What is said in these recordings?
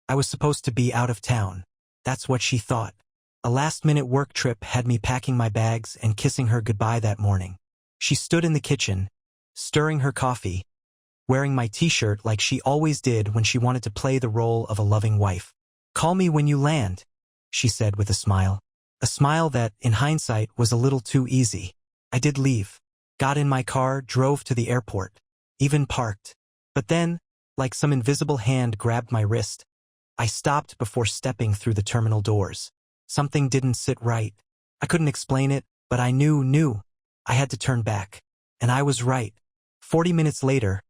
I was supposed to be out of town. That's what she thought. A last-minute work trip had me packing my bags and kissing her goodbye that morning. She stood in the kitchen, stirring her coffee, wearing my t-shirt like she always did when she wanted to play the role of a loving wife. "Call me when you land," she said with a smile. A smile that, in hindsight, was a little too easy. I did leave. Got in my car, drove to the airport. Even parked. But then, like some invisible hand grabbed my wrist, I stopped before stepping through the terminal doors. Something didn't sit right. I couldn't explain it, but I knew. I had to turn back. And I was right. 40 minutes later,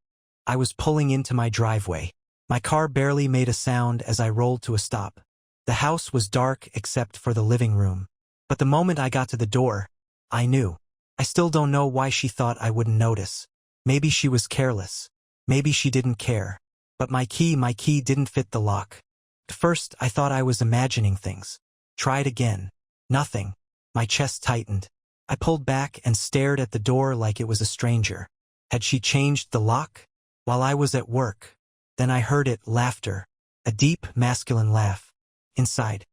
I was pulling into my driveway. My car barely made a sound as I rolled to a stop. The house was dark except for the living room. But the moment I got to the door, I knew. I still don't know why she thought I wouldn't notice. Maybe she was careless. Maybe she didn't care. But my key didn't fit the lock. At first, I thought I was imagining things. Tried again. Nothing. My chest tightened. I pulled back and stared at the door like it was a stranger. Had she changed the lock? While I was at work. Then I heard it, laughter. A deep, masculine laugh. Inside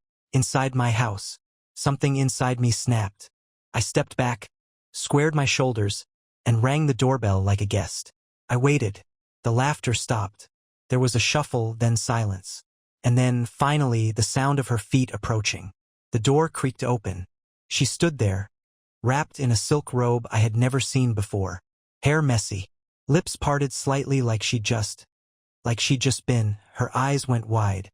my house. Something inside me snapped. I stepped back, squared my shoulders, and rang the doorbell like a guest. I waited. The laughter stopped. There was a shuffle, then silence. And then, finally, the sound of her feet approaching. The door creaked open. She stood there, wrapped in a silk robe I had never seen before. Hair messy. Lips parted slightly like she'd just been. Her eyes went wide.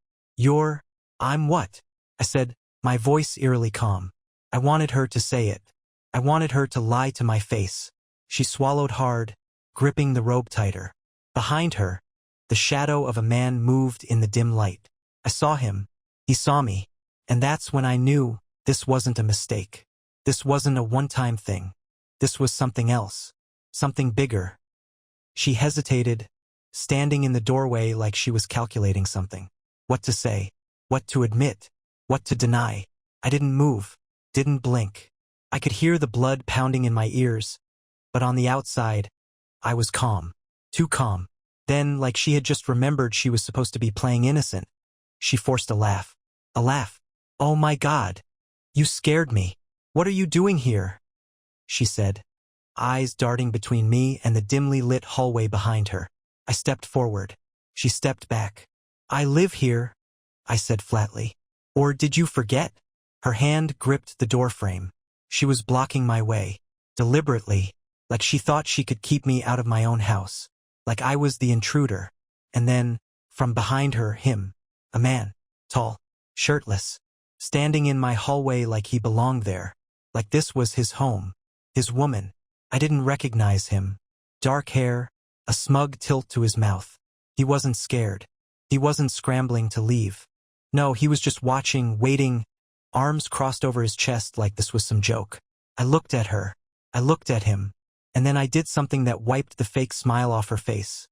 I'm what?" I said, my voice eerily calm. I wanted her to say it. I wanted her to lie to my face. She swallowed hard, gripping the robe tighter. Behind her, the shadow of a man moved in the dim light. I saw him. He saw me. And that's when I knew this wasn't a mistake. This wasn't a one-time thing. This was something else. Something bigger. She hesitated, standing in the doorway like she was calculating something. What to say, what to admit, what to deny. I didn't move, didn't blink. I could hear the blood pounding in my ears, but on the outside, I was calm. Too calm. Then, like she had just remembered she was supposed to be playing innocent, she forced a laugh. A laugh. "Oh my God. You scared me. What are you doing here?" she said, eyes darting between me and the dimly lit hallway behind her. I stepped forward. She stepped back. "I live here," I said flatly. "Or did you forget?" Her hand gripped the doorframe. She was blocking my way, deliberately, like she thought she could keep me out of my own house, like I was the intruder. And then, from behind her, him, a man, tall, shirtless, standing in my hallway like he belonged there, like this was his home, his woman. I didn't recognize him. Dark hair, a smug tilt to his mouth. He wasn't scared. He wasn't scrambling to leave. No, he was just watching, waiting, arms crossed over his chest like this was some joke. I looked at her. I looked at him. And then I did something that wiped the fake smile off her face.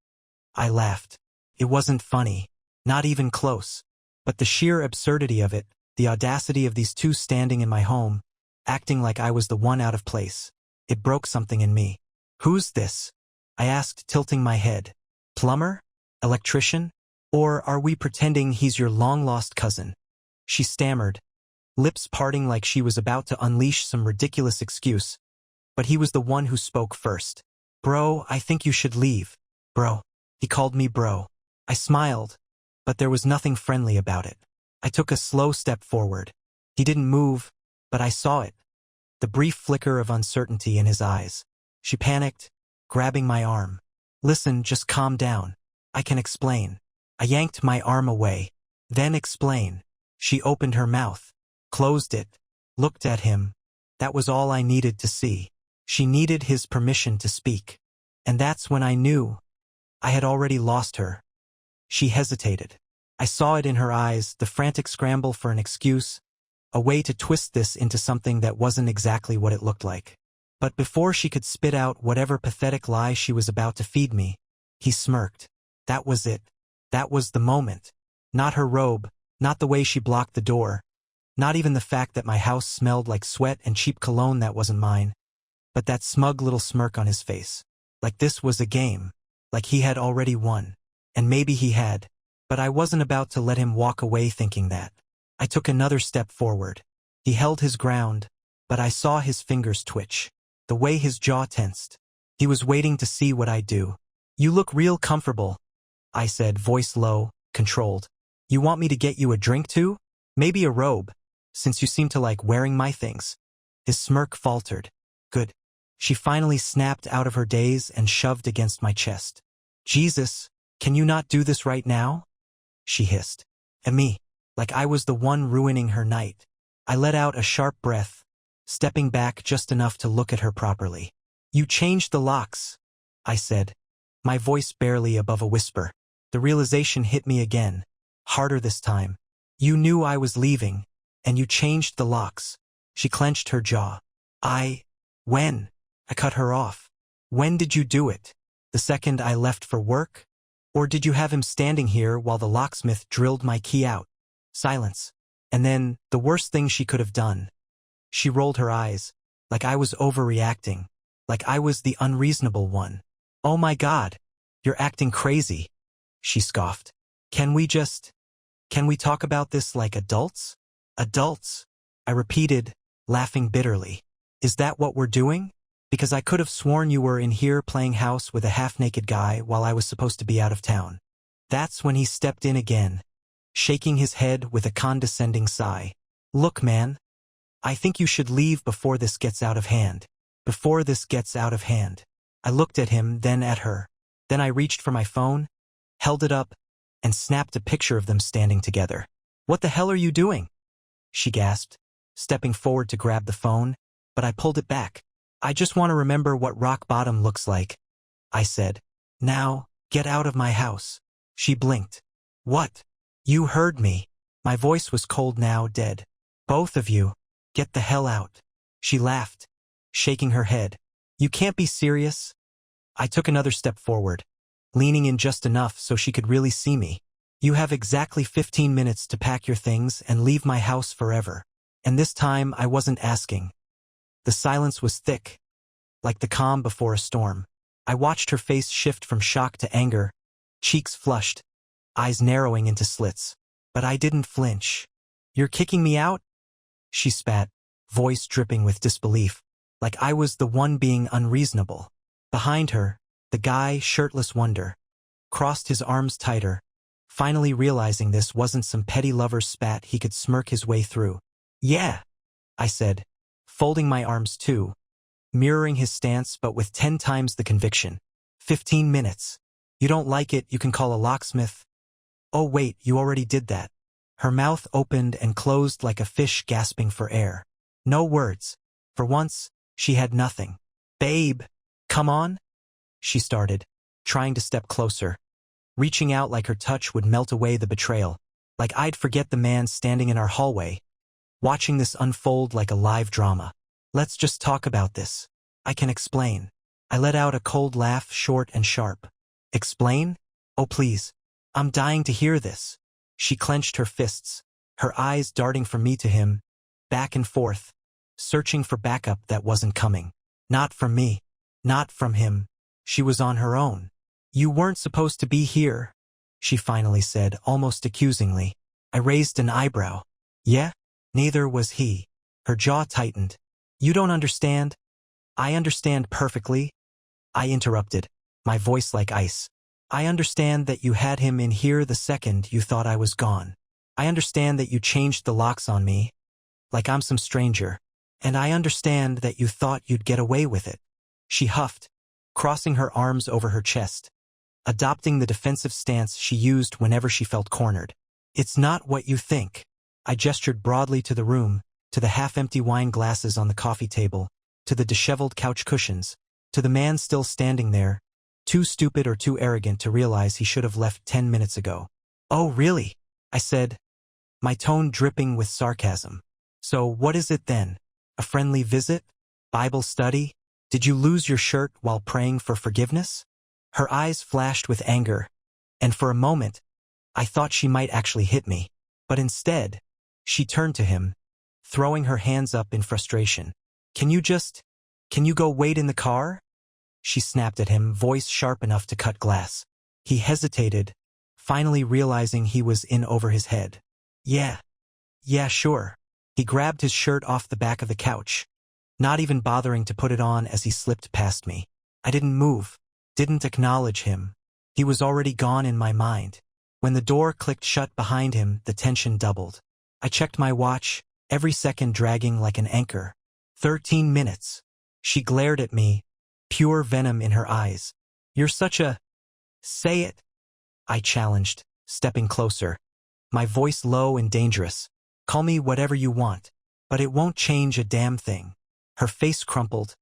I laughed. It wasn't funny. Not even close. But the sheer absurdity of it, the audacity of these two standing in my home, acting like I was the one out of place. It broke something in me. "Who's this?" I asked, tilting my head. "Plumber? Electrician? Or are we pretending he's your long-lost cousin?" She stammered, lips parting like she was about to unleash some ridiculous excuse. But he was the one who spoke first. "Bro, I think you should leave." "Bro." He called me bro. I smiled, but there was nothing friendly about it. I took a slow step forward. He didn't move, but I saw it. The brief flicker of uncertainty in his eyes. She panicked, grabbing my arm. "Listen, just calm down. I can explain." I yanked my arm away. "Then explain." She opened her mouth, closed it, looked at him. That was all I needed to see. She needed his permission to speak. And that's when I knew I had already lost her. She hesitated. I saw it in her eyes, the frantic scramble for an excuse, a way to twist this into something that wasn't exactly what it looked like. But before she could spit out whatever pathetic lie she was about to feed me, he smirked. That was it. That was the moment. Not her robe, not the way she blocked the door, not even the fact that my house smelled like sweat and cheap cologne that wasn't mine, but that smug little smirk on his face. Like this was a game. Like he had already won. And maybe he had. But I wasn't about to let him walk away thinking that. I took another step forward. He held his ground, but I saw his fingers twitch. The way his jaw tensed. He was waiting to see what I'd do. "You look real comfortable," I said, voice low, controlled. "You want me to get you a drink too? Maybe a robe, since you seem to like wearing my things." His smirk faltered. "Good." She finally snapped out of her daze and shoved against my chest. "Jesus, can you not do this right now?" she hissed. At me, like I was the one ruining her night. I let out a sharp breath, stepping back just enough to look at her properly. "You changed the locks," I said, my voice barely above a whisper. The realization hit me again, harder this time. "You knew I was leaving, and you changed the locks." She clenched her jaw. When?" I cut her off. "When did you do it? The second I left for work? Or did you have him standing here while the locksmith drilled my key out?" Silence. And then, the worst thing she could have done. She rolled her eyes, like I was overreacting, like I was the unreasonable one. "Oh my God, you're acting crazy," she scoffed. Can we talk about this like adults?" "Adults," I repeated, laughing bitterly. "Is that what we're doing? Because I could have sworn you were in here playing house with a half-naked guy while I was supposed to be out of town." That's when he stepped in again, shaking his head with a condescending sigh. "Look, man, I think you should leave before this gets out of hand. Before this gets out of hand." I looked at him, then at her. Then I reached for my phone, held it up, and snapped a picture of them standing together. "What the hell are you doing?" she gasped, stepping forward to grab the phone, but I pulled it back. "I just want to remember what rock bottom looks like," I said. "Now, get out of my house." She blinked. "What?" "You heard me." My voice was cold now, dead. "Both of you, get the hell out." She laughed, shaking her head. "You can't be serious." I took another step forward, leaning in just enough so she could really see me. "You have exactly 15 minutes to pack your things and leave my house forever." And this time I wasn't asking. The silence was thick, like the calm before a storm. I watched her face shift from shock to anger, cheeks flushed, eyes narrowing into slits. But I didn't flinch. "You're kicking me out?" she spat, voice dripping with disbelief, like I was the one being unreasonable. Behind her, the guy, shirtless wonder, crossed his arms tighter, finally realizing this wasn't some petty lover's spat he could smirk his way through. "Yeah," I said, folding my arms too, mirroring his stance but with 10 times the conviction. 15 minutes. You don't like it, you can call a locksmith." "Oh wait, you already did that." Her mouth opened and closed like a fish gasping for air. No words. For once, she had nothing. "Babe, come on," she started, trying to step closer, reaching out like her touch would melt away the betrayal, like I'd forget the man standing in our hallway, watching this unfold like a live drama. "Let's just talk about this. I can explain." I let out a cold laugh, short and sharp. "Explain? Oh please. I'm dying to hear this." She clenched her fists, her eyes darting from me to him, back and forth, searching for backup that wasn't coming. Not from me. Not from him. She was on her own. "You weren't supposed to be here," she finally said, almost accusingly. I raised an eyebrow. "Yeah? Neither was he." Her jaw tightened. "You don't understand." "I understand perfectly," I interrupted, my voice like ice. "I understand that you had him in here the second you thought I was gone. I understand that you changed the locks on me, like I'm some stranger. And I understand that you thought you'd get away with it." She huffed, crossing her arms over her chest, adopting the defensive stance she used whenever she felt cornered. "It's not what you think." I gestured broadly to the room, to the half-empty wine glasses on the coffee table, to the disheveled couch cushions, to the man still standing there, too stupid or too arrogant to realize he should have left 10 minutes ago. "Oh, really?" I said, my tone dripping with sarcasm. "So what is it then? A friendly visit? Bible study? Did you lose your shirt while praying for forgiveness?" Her eyes flashed with anger, and for a moment, I thought she might actually hit me. But instead, she turned to him, throwing her hands up in frustration. Can you go wait in the car?" She snapped at him, voice sharp enough to cut glass. He hesitated, finally realizing he was in over his head. Yeah, sure. He grabbed his shirt off the back of the couch, not even bothering to put it on as he slipped past me. I didn't move, didn't acknowledge him. He was already gone in my mind. When the door clicked shut behind him, the tension doubled. I checked my watch, every second dragging like an anchor. 13 minutes. She glared at me, pure venom in her eyes. You're such a... Say it, I challenged, stepping closer, my voice low and dangerous. Call me whatever you want, but it won't change a damn thing. Her face crumpled,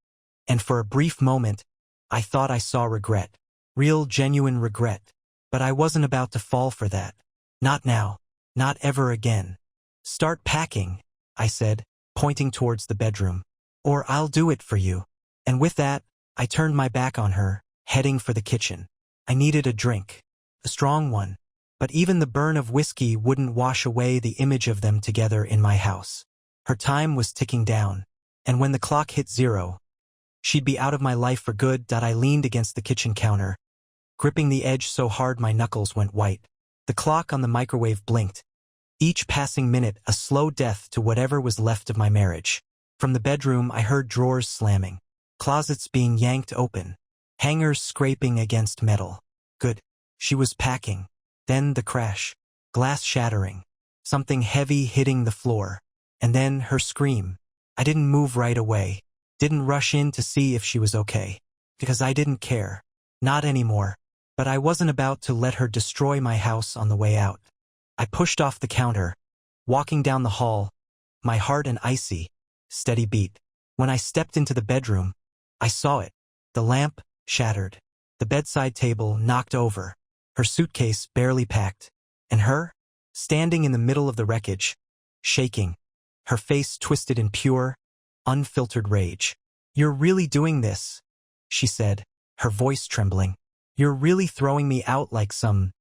and for a brief moment, I thought I saw regret. Real, genuine regret. But I wasn't about to fall for that. Not now. Not ever again. Start packing, I said, pointing towards the bedroom. Or I'll do it for you. And with that, I turned my back on her, heading for the kitchen. I needed a drink. A strong one. But even the burn of whiskey wouldn't wash away the image of them together in my house. Her time was ticking down, and when the clock hit 0, she'd be out of my life for good. I leaned against the kitchen counter, gripping the edge so hard my knuckles went white. The clock on the microwave blinked, each passing minute a slow death to whatever was left of my marriage. From the bedroom I heard drawers slamming, closets being yanked open, hangers scraping against metal. Good. She was packing. Then the crash, glass shattering, something heavy hitting the floor, and then her scream. I didn't move right away, didn't rush in to see if she was okay, because I didn't care. Not anymore. But I wasn't about to let her destroy my house on the way out. I pushed off the counter, walking down the hall, my heart an icy, steady beat. When I stepped into the bedroom, I saw it. The lamp shattered, the bedside table knocked over, her suitcase barely packed, and her, standing in the middle of the wreckage, shaking, her face twisted in pure, unfiltered rage. You're really doing this, she said, her voice trembling. You're really throwing me out like some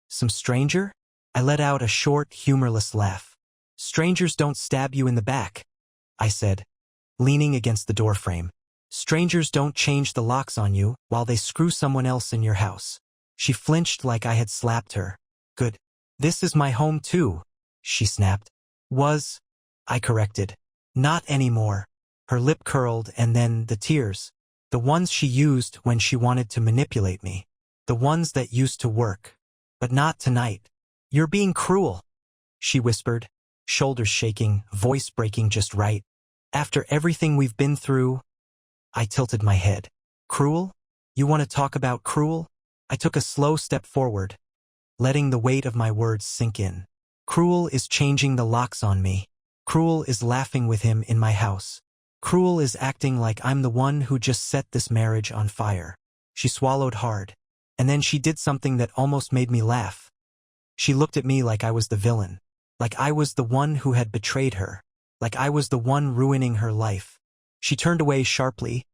stranger? I let out a short, humorless laugh. Strangers don't stab you in the back, I said, leaning against the doorframe. Strangers don't change the locks on you while they screw someone else in your house. She flinched like I had slapped her. Good. This is my home too, she snapped. Was, I corrected. Not anymore. Her lip curled, and then the tears. The ones she used when she wanted to manipulate me. The ones that used to work. But not tonight. You're being cruel, she whispered, shoulders shaking, voice breaking just right. After everything we've been through, I tilted my head. Cruel? You want to talk about cruel? I took a slow step forward, letting the weight of my words sink in. Cruel is changing the locks on me. Cruel is laughing with him in my house. Cruel is acting like I'm the one who just set this marriage on fire. She swallowed hard, and then she did something that almost made me laugh. She looked at me like I was the villain, like I was the one who had betrayed her, like I was the one ruining her life. She turned away sharply,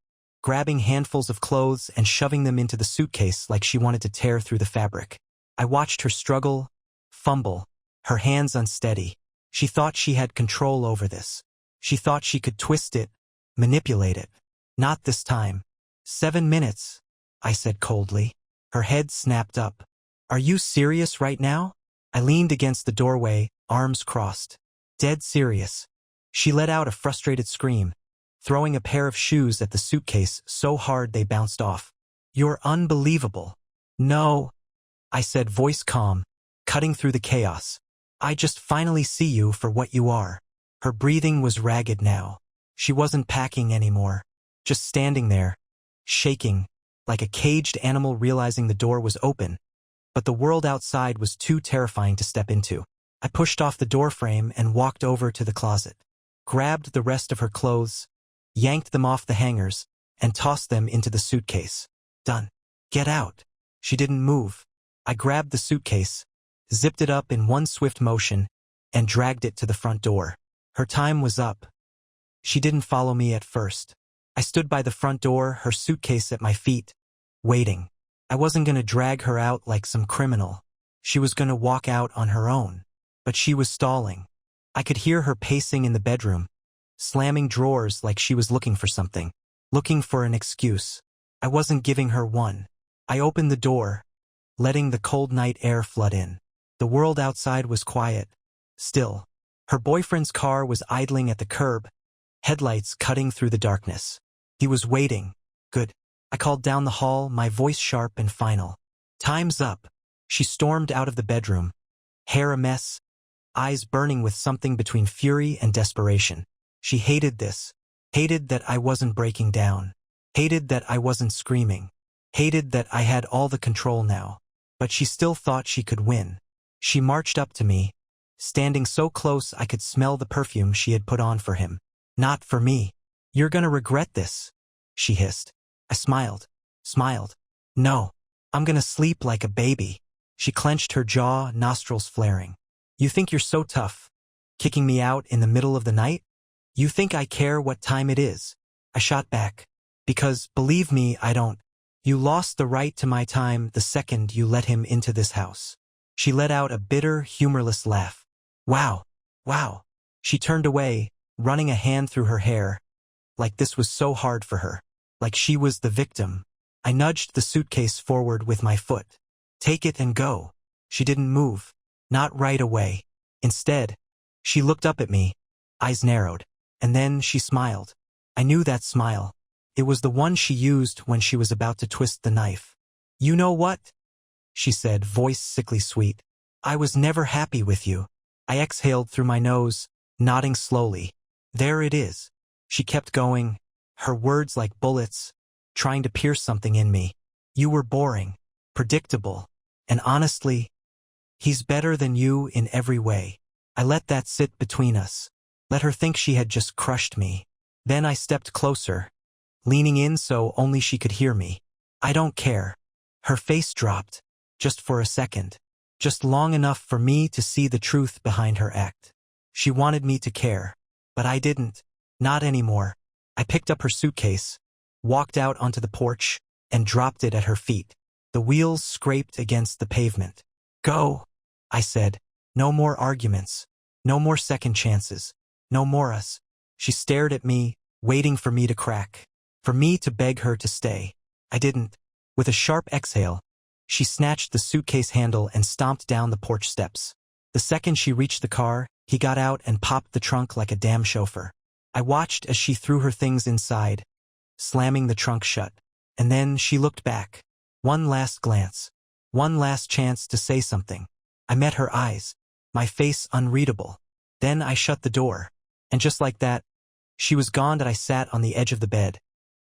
grabbing handfuls of clothes and shoving them into the suitcase like she wanted to tear through the fabric. I watched her struggle, fumble, her hands unsteady. She thought she had control over this. She thought she could twist it, manipulate it. Not this time. 7 minutes, I said coldly. Her head snapped up. Are you serious right now? I leaned against the doorway, arms crossed. Dead serious. She let out a frustrated scream, throwing a pair of shoes at the suitcase so hard they bounced off. You're unbelievable. No, I said, voice calm, cutting through the chaos. I just finally see you for what you are. Her breathing was ragged now. She wasn't packing anymore, just standing there, shaking, like a caged animal realizing the door was open, but the world outside was too terrifying to step into. I pushed off the doorframe and walked over to the closet, grabbed the rest of her clothes, yanked them off the hangers, and tossed them into the suitcase. Done. Get out. She didn't move. I grabbed the suitcase, zipped it up in one swift motion, and dragged it to the front door. Her time was up. She didn't follow me at first. I stood by the front door, her suitcase at my feet, waiting. I wasn't going to drag her out like some criminal. She was going to walk out on her own. But she was stalling. I could hear her pacing in the bedroom, slamming drawers like she was looking for something, looking for an excuse. I wasn't giving her one. I opened the door, letting the cold night air flood in. The world outside was quiet, still. Her boyfriend's car was idling at the curb, headlights cutting through the darkness. He was waiting. Good. I called down the hall, my voice sharp and final. Time's up. She stormed out of the bedroom, hair a mess, eyes burning with something between fury and desperation. She hated this. Hated that I wasn't breaking down. Hated that I wasn't screaming. Hated that I had all the control now. But she still thought she could win. She marched up to me, standing so close I could smell the perfume she had put on for him. Not for me. You're gonna regret this, she hissed. I smiled. No. I'm gonna sleep like a baby. She clenched her jaw, nostrils flaring. You think you're so tough, kicking me out in the middle of the night? You think I care what time it is? I shot back. Because, believe me, I don't. You lost the right to my time the second you let him into this house. She let out a bitter, humorless laugh. Wow. She turned away, running a hand through her hair, like this was so hard for her, like she was the victim. I nudged the suitcase forward with my foot. Take it and go. She didn't move. Not right away. Instead, she looked up at me, eyes narrowed, and then she smiled. I knew that smile. It was the one she used when she was about to twist the knife. You know what? She said, voice sickly sweet. I was never happy with you. I exhaled through my nose, nodding slowly. There it is. She kept going, her words like bullets, trying to pierce something in me. You were boring, predictable, and honestly, he's better than you in every way. I let that sit between us. Let her think she had just crushed me. Then I stepped closer, leaning in so only she could hear me. I don't care. Her face dropped, just for a second, just long enough for me to see the truth behind her act. She wanted me to care, but I didn't. Not anymore. I picked up her suitcase, walked out onto the porch, and dropped it at her feet. The wheels scraped against the pavement. Go, I said. No more arguments. No more second chances. No more us. She stared at me, waiting for me to crack, for me to beg her to stay. I didn't. With a sharp exhale, she snatched the suitcase handle and stomped down the porch steps. The second she reached the car, he got out and popped the trunk like a damn chauffeur. I watched as she threw her things inside, slamming the trunk shut. And then she looked back. One last glance. One last chance to say something. I met her eyes, my face unreadable. Then I shut the door. And just like that, she was gone. And I sat on the edge of the bed,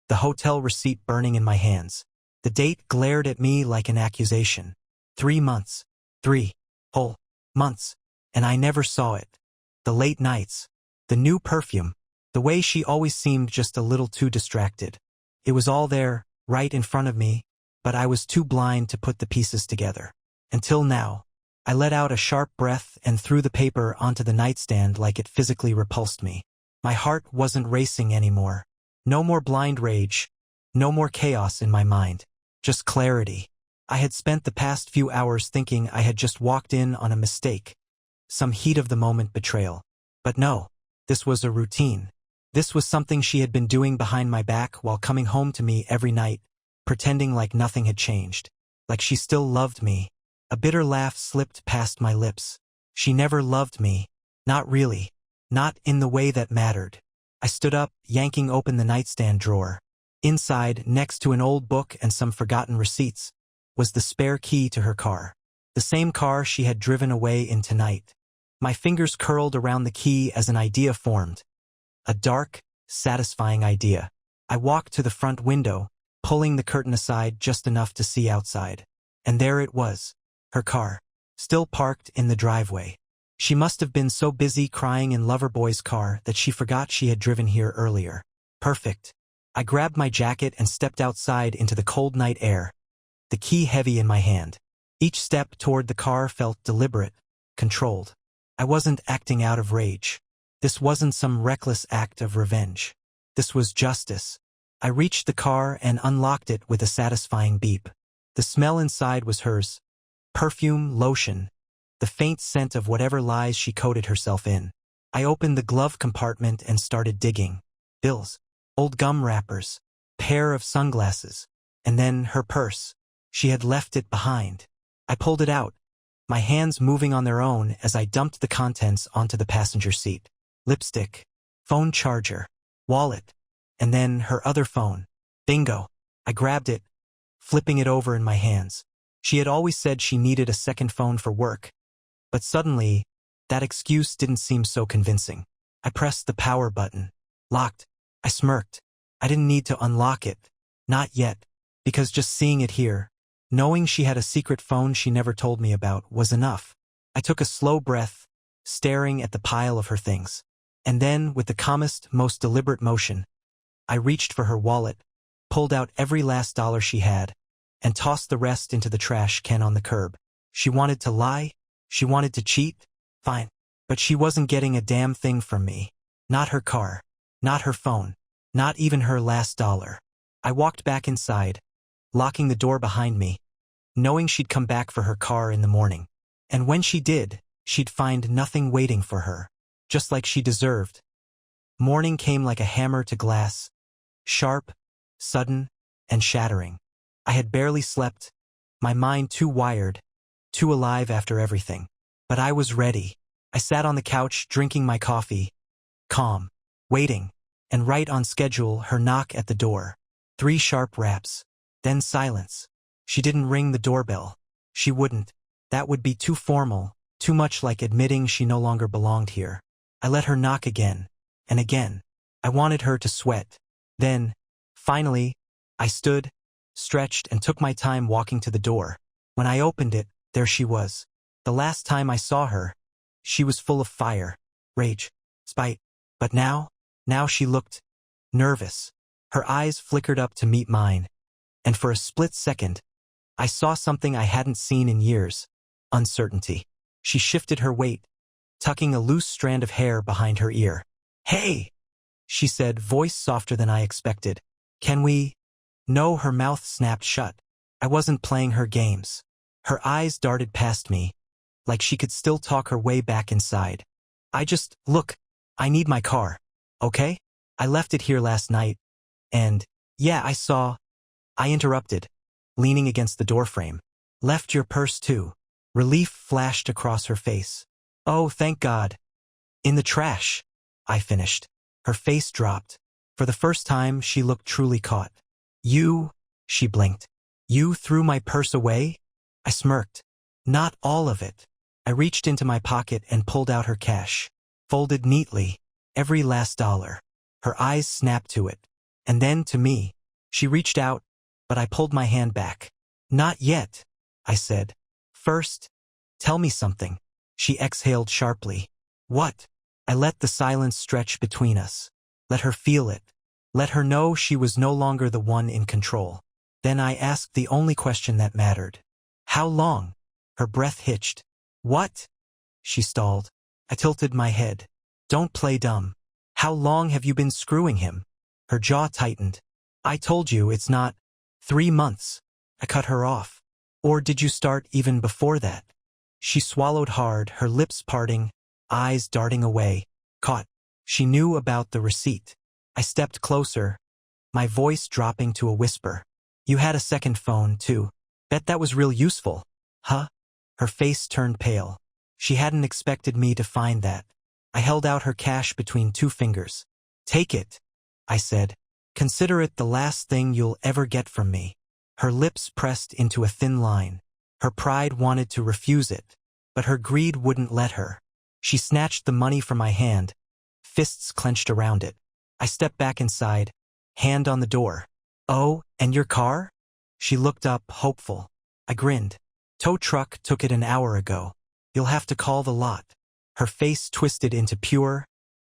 the hotel receipt burning in my hands. The date glared at me like an accusation. 3 months. 3 whole months. And I never saw it. The late nights. The new perfume. The way she always seemed just a little too distracted. It was all there, right in front of me, but I was too blind to put the pieces together. Until now. I let out a sharp breath and threw the paper onto the nightstand like it physically repulsed me. My heart wasn't racing anymore. No more blind rage. No more chaos in my mind. Just clarity. I had spent the past few hours thinking I had just walked in on a mistake. Some heat of the moment betrayal. But no. This was a routine. This was something she had been doing behind my back while coming home to me every night, pretending like nothing had changed. Like she still loved me. A bitter laugh slipped past my lips. She never loved me. Not really. Not in the way that mattered. I stood up, yanking open the nightstand drawer. Inside, next to an old book and some forgotten receipts, was the spare key to her car. The same car she had driven away in tonight. My fingers curled around the key as an idea formed. A dark, satisfying idea. I walked to the front window, pulling the curtain aside just enough to see outside. And there it was. Her car. Still parked in the driveway. She must have been so busy crying in Loverboy's car that she forgot she had driven here earlier. Perfect. I grabbed my jacket and stepped outside into the cold night air, the key heavy in my hand. Each step toward the car felt deliberate, controlled. I wasn't acting out of rage. This wasn't some reckless act of revenge. This was justice. I reached the car and unlocked it with a satisfying beep. The smell inside was hers. Perfume, lotion, the faint scent of whatever lies she coated herself in. I opened the glove compartment and started digging. Bills, old gum wrappers, pair of sunglasses, and then her purse. She had left it behind. I pulled it out, my hands moving on their own as I dumped the contents onto the passenger seat. Lipstick, phone charger, wallet, and then her other phone. Bingo. I grabbed it, flipping it over in my hands. She had always said she needed a second phone for work, but suddenly, that excuse didn't seem so convincing. I pressed the power button. Locked. I smirked. I didn't need to unlock it. Not yet. Because just seeing it here, knowing she had a secret phone she never told me about, was enough. I took a slow breath, staring at the pile of her things. And then, with the calmest, most deliberate motion, I reached for her wallet, pulled out every last dollar she had, and tossed the rest into the trash can on the curb. She wanted to lie? She wanted to cheat? Fine. But she wasn't getting a damn thing from me. Not her car. Not her phone. Not even her last dollar. I walked back inside, locking the door behind me, knowing she'd come back for her car in the morning. And when she did, she'd find nothing waiting for her, just like she deserved. Morning came like a hammer to glass, sharp, sudden, and shattering. I had barely slept, my mind too wired, too alive after everything. But I was ready. I sat on the couch drinking my coffee, calm, waiting, and right on schedule her knock at the door. 3 sharp raps, then silence. She didn't ring the doorbell. She wouldn't. That would be too formal, too much like admitting she no longer belonged here. I let her knock again, and again. I wanted her to sweat. Then, finally, I stood, stretched, and took my time walking to the door. When I opened it, there she was. The last time I saw her, she was full of fire, rage, spite. But now she looked nervous. Her eyes flickered up to meet mine, and for a split second, I saw something I hadn't seen in years: uncertainty. She shifted her weight, tucking a loose strand of hair behind her ear. "Hey," she said, voice softer than I expected. "Can we?" No, her mouth snapped shut. I wasn't playing her games. Her eyes darted past me, like she could still talk her way back inside. Look, I need my car, okay? I left it here last night, and, yeah, I interrupted, leaning against the doorframe. "Left your purse too." Relief flashed across her face. "Oh, thank God." "In the trash," I finished. Her face dropped. For the first time, she looked truly caught. "You," she blinked. "You threw my purse away?" I smirked. "Not all of it." I reached into my pocket and pulled out her cash, folded neatly, every last dollar. Her eyes snapped to it, and then to me. She reached out, but I pulled my hand back. "Not yet," I said. "First, tell me something." She exhaled sharply. "What?" I let the silence stretch between us. Let her feel it. Let her know she was no longer the one in control. Then I asked the only question that mattered. "How long?" Her breath hitched. "What?" She stalled. I tilted my head. "Don't play dumb. How long have you been screwing him?" Her jaw tightened. "I told you it's not 3 months. I cut her off. "Or did you start even before that?" She swallowed hard, her lips parting, eyes darting away. Caught. She knew about the receipt. I stepped closer, my voice dropping to a whisper. "You had a second phone, too. Bet that was real useful." "Huh?" Her face turned pale. She hadn't expected me to find that. I held out her cash between 2 fingers. "Take it," I said. "Consider it the last thing you'll ever get from me." Her lips pressed into a thin line. Her pride wanted to refuse it, but her greed wouldn't let her. She snatched the money from my hand, fists clenched around it. I stepped back inside, hand on the door. "Oh, and your car?" She looked up, hopeful. I grinned. "Tow truck took it an hour ago. You'll have to call the lot." Her face twisted into pure,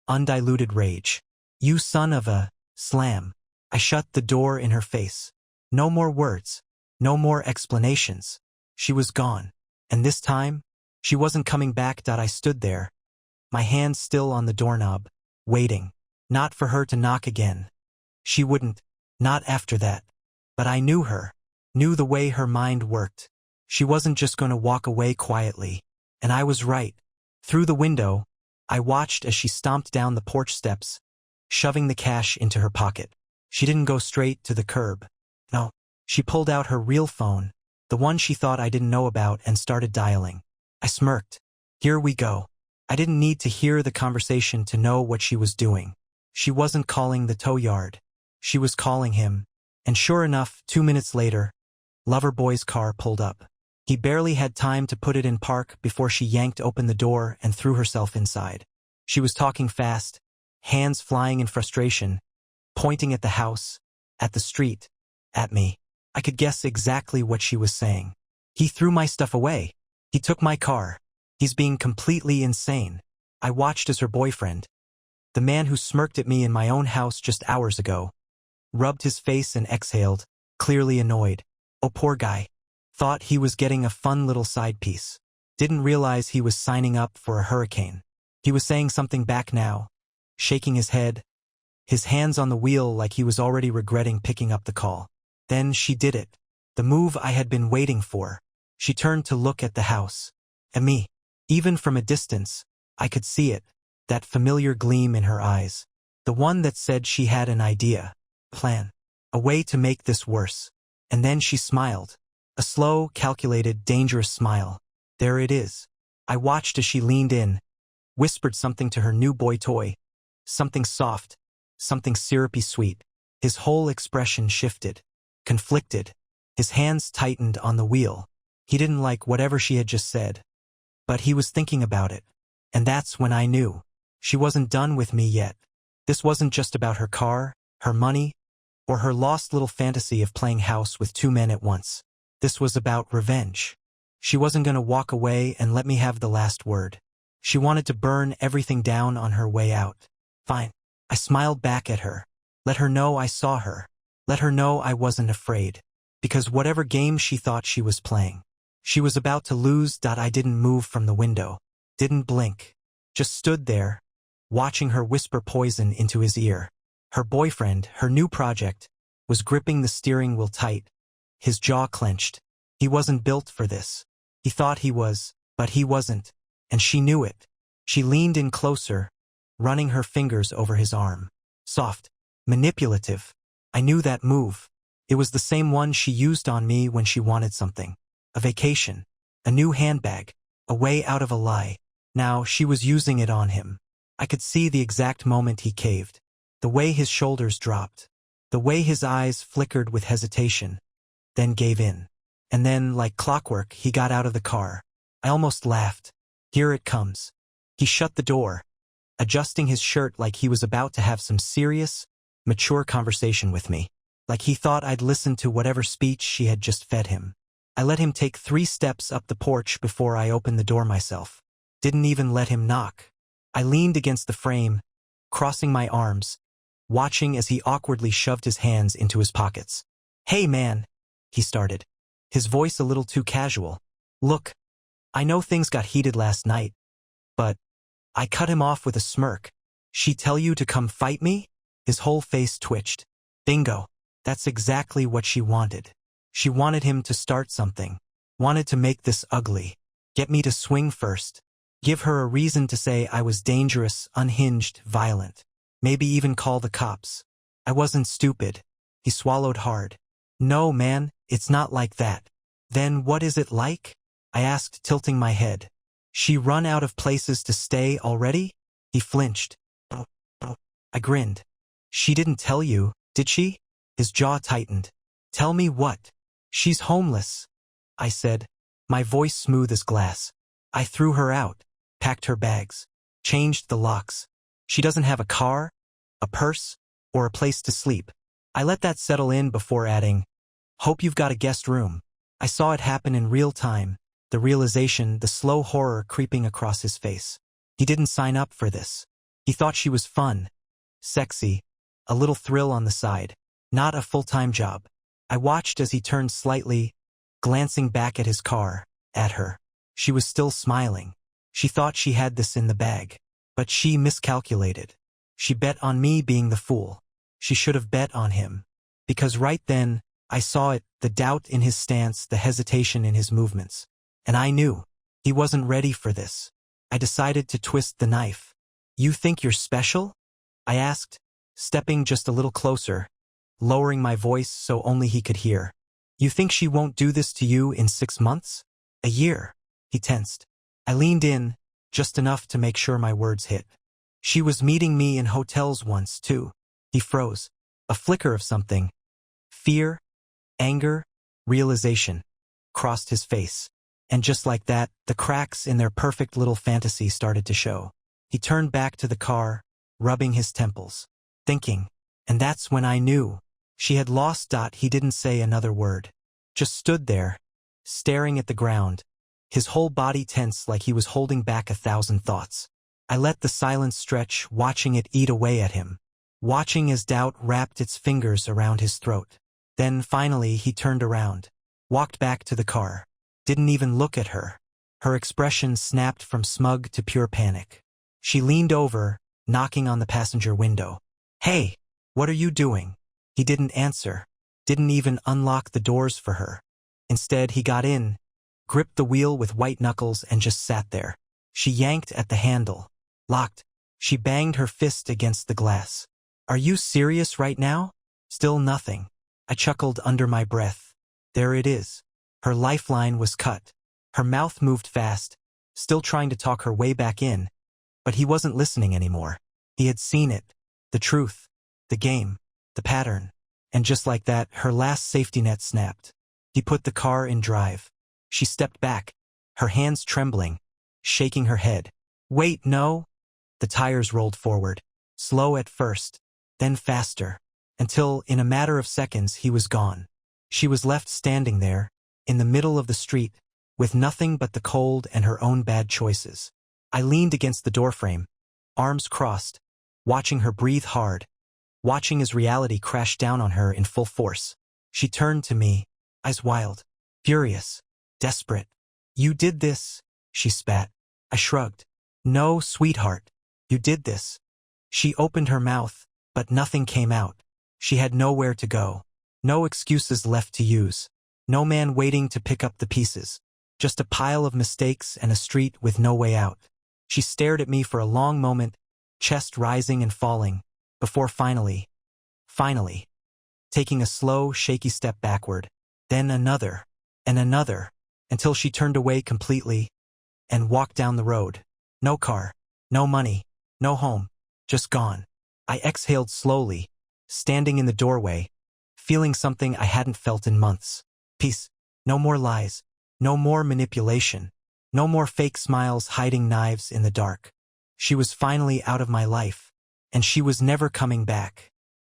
undiluted rage. "You son of a..." Slam. I shut the door in her face. No more words. No more explanations. She was gone. And this time, she wasn't coming back. I stood there, my hand still on the doorknob, waiting. Not for her to knock again. She wouldn't. Not after that. But I knew her. Knew the way her mind worked. She wasn't just going to walk away quietly. And I was right. Through the window, I watched as she stomped down the porch steps, shoving the cash into her pocket. She didn't go straight to the curb. No, she pulled out her real phone, the one she thought I didn't know about, and started dialing. I smirked. Here we go. I didn't need to hear the conversation to know what she was doing. She wasn't calling the tow yard. She was calling him. And sure enough, 2 minutes later, Loverboy's car pulled up. He barely had time to put it in park before she yanked open the door and threw herself inside. She was talking fast, hands flying in frustration, pointing at the house, at the street, at me. I could guess exactly what she was saying. He threw my stuff away. He took my car. He's being completely insane. I watched as her boyfriend, the man who smirked at me in my own house just hours ago, rubbed his face and exhaled, clearly annoyed. Oh, poor guy. Thought he was getting a fun little side piece. Didn't realize he was signing up for a hurricane. He was saying something back now, shaking his head, his hands on the wheel like he was already regretting picking up the call. Then she did it. The move I had been waiting for. She turned to look at the house. And me. Even from a distance, I could see it, that familiar gleam in her eyes. The one that said she had an idea, plan, a way to make this worse. And then she smiled. A slow, calculated, dangerous smile. There it is. I watched as she leaned in, whispered something to her new boy toy. Something soft, something syrupy sweet. His whole expression shifted, conflicted. His hands tightened on the wheel. He didn't like whatever she had just said. But he was thinking about it. And that's when I knew. She wasn't done with me yet. This wasn't just about her car, her money, or her lost little fantasy of playing house with 2 men at once. This was about revenge. She wasn't going to walk away and let me have the last word. She wanted to burn everything down on her way out. Fine. I smiled back at her. Let her know I saw her. Let her know I wasn't afraid. Because whatever game she thought she was playing, she was about to lose. I didn't move from the window. Didn't blink. Just stood there, watching her whisper poison into his ear. Her boyfriend, her new project, was gripping the steering wheel tight, his jaw clenched. He wasn't built for this. He thought he was, but he wasn't, and she knew it. She leaned in closer, running her fingers over his arm. Soft, manipulative. I knew that move. It was the same one she used on me when she wanted something. A vacation, a new handbag, a way out of a lie. Now she was using it on him. I could see the exact moment he caved. The way his shoulders dropped. The way his eyes flickered with hesitation. Then gave in. And then, like clockwork, he got out of the car. I almost laughed. Here it comes. He shut the door, adjusting his shirt like he was about to have some serious, mature conversation with me. Like he thought I'd listen to whatever speech she had just fed him. I let him take 3 steps up the porch before I opened the door myself. Didn't even let him knock. I leaned against the frame, crossing my arms, watching as he awkwardly shoved his hands into his pockets. Hey man, he started, his voice a little too casual. Look, I know things got heated last night, but I cut him off with a smirk. She tell you to come fight me? His whole face twitched. Bingo. That's exactly what she wanted. She wanted him to start something. Wanted to make this ugly. Get me to swing first. Give her a reason to say I was dangerous, unhinged, violent. Maybe even call the cops. I wasn't stupid. He swallowed hard. No, man, it's not like that. Then what is it like? I asked, tilting my head. She run out of places to stay already? He flinched. I grinned. She didn't tell you, did she? His jaw tightened. Tell me what? She's homeless, I said, my voice smooth as glass. I threw her out, packed her bags, changed the locks. She doesn't have a car, a purse, or a place to sleep. I let that settle in before adding, hope you've got a guest room. I saw it happen in real time, the realization, the slow horror creeping across his face. He didn't sign up for this. He thought she was fun, sexy, a little thrill on the side, not a full-time job. I watched as he turned slightly, glancing back at his car, at her. She was still smiling. She thought she had this in the bag. But she miscalculated. She bet on me being the fool. She should have bet on him. Because right then, I saw it, the doubt in his stance, the hesitation in his movements. And I knew. He wasn't ready for this. I decided to twist the knife. You think you're special? I asked, stepping just a little closer, lowering my voice so only he could hear. You think she won't do this to you in 6 months? A year? He tensed. I leaned in, just enough to make sure my words hit. She was meeting me in hotels once, too. He froze. A flicker of something. Fear, anger, realization crossed his face. And just like that, the cracks in their perfect little fantasy started to show. He turned back to the car, rubbing his temples, thinking. And that's when I knew. She had lost. He didn't say another word. Just stood there, staring at the ground, his whole body tense like he was holding back 1,000 thoughts. I let the silence stretch, watching it eat away at him, watching as doubt wrapped its fingers around his throat. Then, finally, he turned around, walked back to the car, didn't even look at her. Her expression snapped from smug to pure panic. She leaned over, knocking on the passenger window. Hey, what are you doing? He didn't answer, didn't even unlock the doors for her. Instead, he got in, gripped the wheel with white knuckles and just sat there. She yanked at the handle. Locked. She banged her fist against the glass. Are you serious right now? Still nothing. I chuckled under my breath. There it is. Her lifeline was cut. Her mouth moved fast, still trying to talk her way back in. But he wasn't listening anymore. He had seen it. The truth. The game. The pattern. And just like that, her last safety net snapped. He put the car in drive. She stepped back, her hands trembling, shaking her head. Wait, no. The tires rolled forward, slow at first, then faster, until, in a matter of seconds, he was gone. She was left standing there, in the middle of the street, with nothing but the cold and her own bad choices. I leaned against the doorframe, arms crossed, watching her breathe hard, watching as reality crashed down on her in full force. She turned to me, eyes wild, furious, desperate. You did this, she spat. I shrugged. No, sweetheart. You did this. She opened her mouth, but nothing came out. She had nowhere to go. No excuses left to use. No man waiting to pick up the pieces. Just a pile of mistakes and a street with no way out. She stared at me for a long moment, chest rising and falling, before finally, taking a slow, shaky step backward, then another, and another, until she turned away completely and walked down the road. No car, no money, no home, just gone. I exhaled slowly, standing in the doorway, feeling something I hadn't felt in months. Peace. No more lies, no more manipulation, no more fake smiles hiding knives in the dark. She was finally out of my life, and she was never coming back.